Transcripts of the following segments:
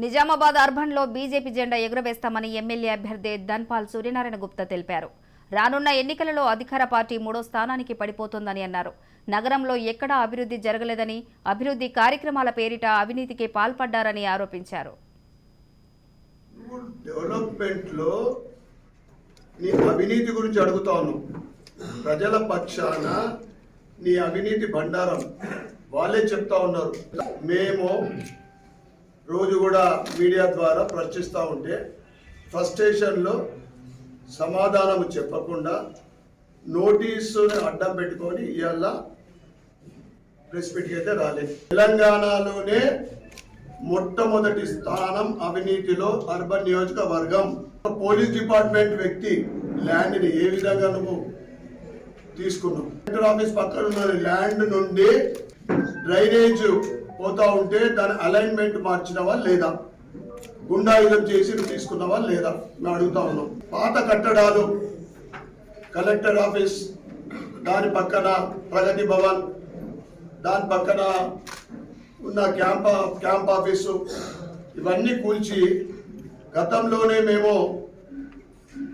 నిజామాబాద్ అర్బన్లో బీజేపీ జెండా ఎగురవేస్తామని ఎమ్మెల్యే అభ్యర్థి ధన్పాల్ సూర్యనారాయణ గుప్తా తెలిపారు. రానున్న ఎన్నికలలో అధికార పార్టీ 3వ స్థానానికి పడిపోతుందని అన్నారు. నగరంలో ఎక్కడా అభివృద్ధి జరగలేదని, అభివృద్ధి కార్యక్రమాల పేరిట అవినీతికి పాల్పడ్డారని ఆరోపించారు. డెవలప్మెంట్లో నీ అవినీతి గురించి అడుగుతాను. ప్రజల పక్షాన నీ అవినీతి బండారం వాళ్ళే చెప్తా ఉన్నారు. మేము రోజు కూడా మీడియా ద్వారా ప్రశ్నిస్తూ ఉంటే ఫ్రస్ట్రేషన్లో సమాధానం చెప్పకుండా నోటీసుని అడ్డం పెట్టుకొని ఇవాళ ప్రెస్ మీట్కి అయితే రాలేదు. తెలంగాణలోనే మొట్టమొదటి స్థానం అవినీతిలో అర్బన్ నియోజకవర్గం. పోలీస్ డిపార్ట్మెంట్ వ్యక్తి ల్యాండ్ని ఏ విధంగా నువ్వు తీసుకున్నావు? కలెక్టర్ ఆఫీస్ పక్కన ఉన్న ల్యాండ్ నుండి డ్రైనేజ్ పోతా ఉంటే దాని అలైన్మెంట్ మార్చినవా లేదా? గుండాయుధం చేసి తీసుకున్నవా లేదా? మేము అడుగుతా ఉన్నాం. పాత కట్టడాలు, కలెక్టర్ ఆఫీస్, దాని పక్కన ప్రగతి భవన్, దాని పక్కన ఉన్న క్యాంప్ ఆఫీసు, ఇవన్నీ కూల్చి గతంలోనే మేము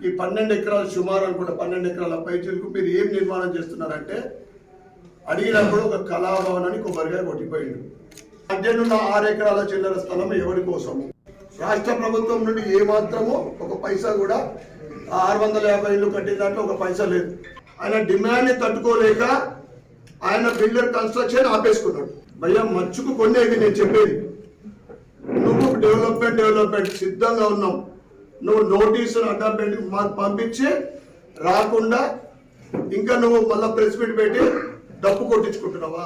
ఈ 12 ఎకరాలు సుమారు అనుకుంటా 12 ఎకరాల పైచీలకు మీరు ఏం నిర్మాణం చేస్తున్నారంటే అడిగినప్పుడు ఒక కళాభవనాన్ని కొబ్బరిగా కొట్టిపోయింది. మధ్యనున్న 6 ఎకరాల చిల్లర స్థలం ఎవరి కోసము? రాష్ట్ర ప్రభుత్వం నుండి ఏమాత్రమో ఒక పైసా కూడా 650 ఇళ్ళు కట్టిన దాంట్లో ఒక పైసా లేదు. ఆయన డిమాండ్ని తట్టుకోలేక ఆయన బిల్డర్ కన్స్ట్రక్షన్ ఆపేసుకున్నాడు. భయ్యా మచ్చుకు కొనేది నేను చెప్పేది. నువ్వు డెవలప్మెంట్ సిద్ధంగా ఉన్నావు. నువ్వు నోటీసులు అడ్డం పెట్టి మాకు పంపించి రాకుండా ఇంకా నువ్వు మళ్ళీ ప్రెస్ మీట్ పెట్టి డప్పు కొట్టించుకుంటున్నావా?